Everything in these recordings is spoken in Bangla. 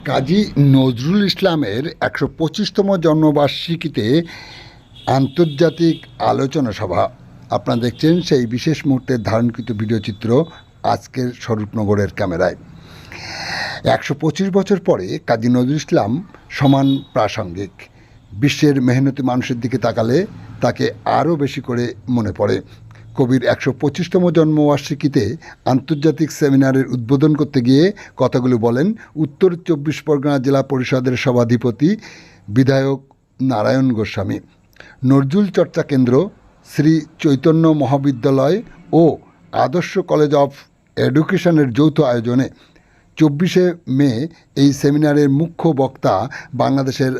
কাজী নজরুল ইসলামের ১২৫তম জন্মবার্ষিকীতে আন্তর্জাতিক আলোচনা সভা। আপনারা দেখছেন সেই বিশেষ মুহূর্তের ধারণকৃত ভিডিওচিত্র আজকের স্বরূপনগরের ক্যামেরায়। ১২৫ বছর পরে কাজী নজরুল ইসলাম সমান প্রাসঙ্গিক। বিশ্বের মেহনতি মানুষের দিকে তাকালে তাকে আরও বেশি করে মনে পড়ে। কবির ১২৫তম জন্মবার্ষিকীতে আন্তর্জাতিক সেমিনারের উদ্বোধন করতে গিয়ে কথাগুলো বলেন উত্তর ২৪ পরগনা জেলা পরিষদের সভাধিপতি বিধায়ক নারায়ণ গোস্বামী। নজরুল চর্চা কেন্দ্র, শ্রী চৈতন্য মহাবিদ্যালয় ও আদর্শ কলেজ অফ এডুকেশনের যৌথ আয়োজনে ২৪শে মে এই সেমিনারের মুখ্য বক্তা বাংলাদেশের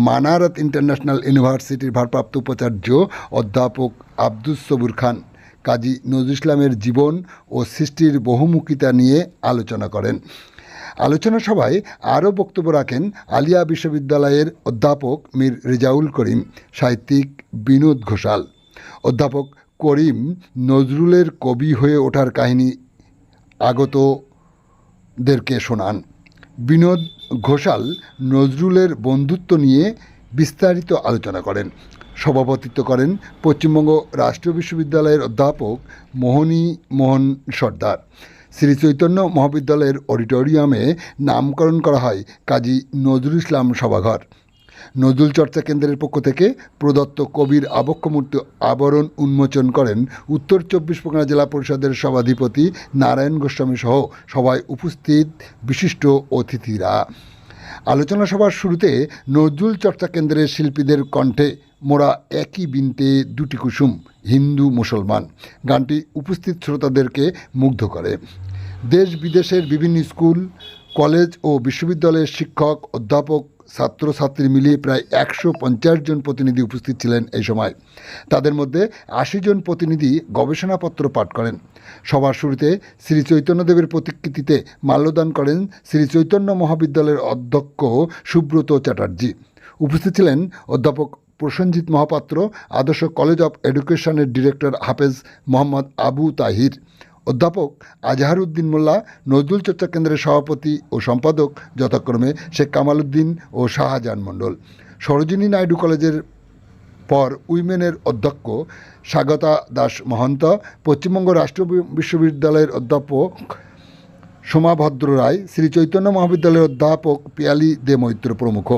মানারত ইন্টারন্যাশনাল ইউনিভার্সিটির ভারপ্রাপ্ত উপাচার্য অধ্যাপক আব্দুস সবুর খান কাজী নজরুল ইসলামের জীবন ও সৃষ্টির বহুমুখিতা নিয়ে আলোচনা করেন। আলোচনা সভায় আরও বক্তব্য রাখেন আলিয়া বিশ্ববিদ্যালয়ের অধ্যাপক মীর রেজাউল করিম, সাহিত্যিক বিনোদ ঘোষাল। অধ্যাপক করিম নজরুলের কবি হয়ে ওঠার কাহিনী আগতদেরকে শোনান। বিনোদ ঘোষাল নজরুলের বন্ধুত্ব নিয়ে বিস্তারিত আলোচনা করেন। সভাপতিত্ব করেন পশ্চিমবঙ্গ রাষ্ট্রীয় বিশ্ববিদ্যালয়ের অধ্যাপক মোহন সর্দার। শ্রী চৈতন্য মহাবিদ্যালয়ের অডিটোরিয়ামে নামকরণ করা হয় কাজী নজরুল ইসলাম সভাঘর। নজরুল চর্চা কেন্দ্রের পক্ষ থেকে প্রদত্ত কবির আবক্ষমূর্তি আবরণ উন্মোচন করেন উত্তর ২৪ পরগনা জেলা পরিষদের সভাধিপতি নারায়ণ গোস্বামী সহ সভায় উপস্থিত বিশিষ্ট অতিথিরা। আলোচনা সভার শুরুতে নজরুল চর্চা কেন্দ্রের শিল্পীদের কণ্ঠে মোরা একই বিনতে দুটি কুসুম হিন্দু মুসলমান গানটি উপস্থিত শ্রোতাদেরকে মুগ্ধ করে। দেশ বিদেশের বিভিন্ন স্কুল, কলেজ ও বিশ্ববিদ্যালয়ের শিক্ষক, অধ্যাপক, ছাত্রছাত্রী মিলিয়ে প্রায় ১৫০ জন প্রতিনিধি উপস্থিত ছিলেন এই সময়। তাদের মধ্যে ৮০ জন প্রতিনিধি গবেষণাপত্র পাঠ করেন। সভার শুরুতে শ্রী চৈতন্যদেবের প্রতিকৃতিতে মাল্যদান করেন শ্রী চৈতন্য মহাবিদ্যালয়ের অধ্যক্ষ সুব্রত চ্যাটার্জি। উপস্থিত ছিলেন অধ্যাপক প্রসেনজিৎ মহাপাত্র, আদর্শ কলেজ অফ এডুকেশনের ডিরেক্টর হাফেজ মোহাম্মদ আবু তাহির, অধ্যাপক আজহারউদ্দিন মোল্লা, নজরুল চর্চা কেন্দ্রের সভাপতি ও সম্পাদক যথাক্রমে শেখ কামাল উদ্দিন ও শাহজাহান মণ্ডল। সরোজিনী নাইডু কলেজের পর উইমেনের অধ্যক্ষ স্বাগতা দাস মহন্ত, পশ্চিমবঙ্গ রাষ্ট্র বিশ্ববিদ্যালয়ের অধ্যাপক সোমাভদ্র রায়, শ্রী চৈতন্য মহাবিদ্যালয়ের অধ্যাপক পিয়ালি দে মৈত্র প্রমুখ।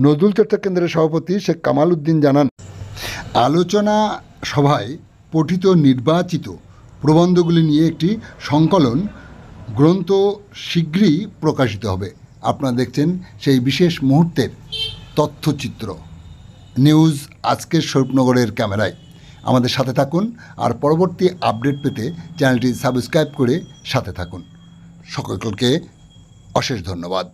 নজরুল চর্চা কেন্দ্রের সভাপতি শেখ কামাল উদ্দিন জানান, আলোচনা সভায় পঠিত নির্বাচিত প্রবন্ধগুলি নিয়ে একটি সংকলন গ্রন্থ শীঘ্রই প্রকাশিত হবে। আপনারা দেখছেন সেই বিশেষ মুহূর্তের তথ্যচিত্র নিউজ আজকের স্বরূপনগরের ক্যামেরায়। আমাদের সাথে থাকুন আর পরবর্তী আপডেট পেতে চ্যানেলটি সাবস্ক্রাইব করে সাথে থাকুন। সকলকে অশেষ ধন্যবাদ।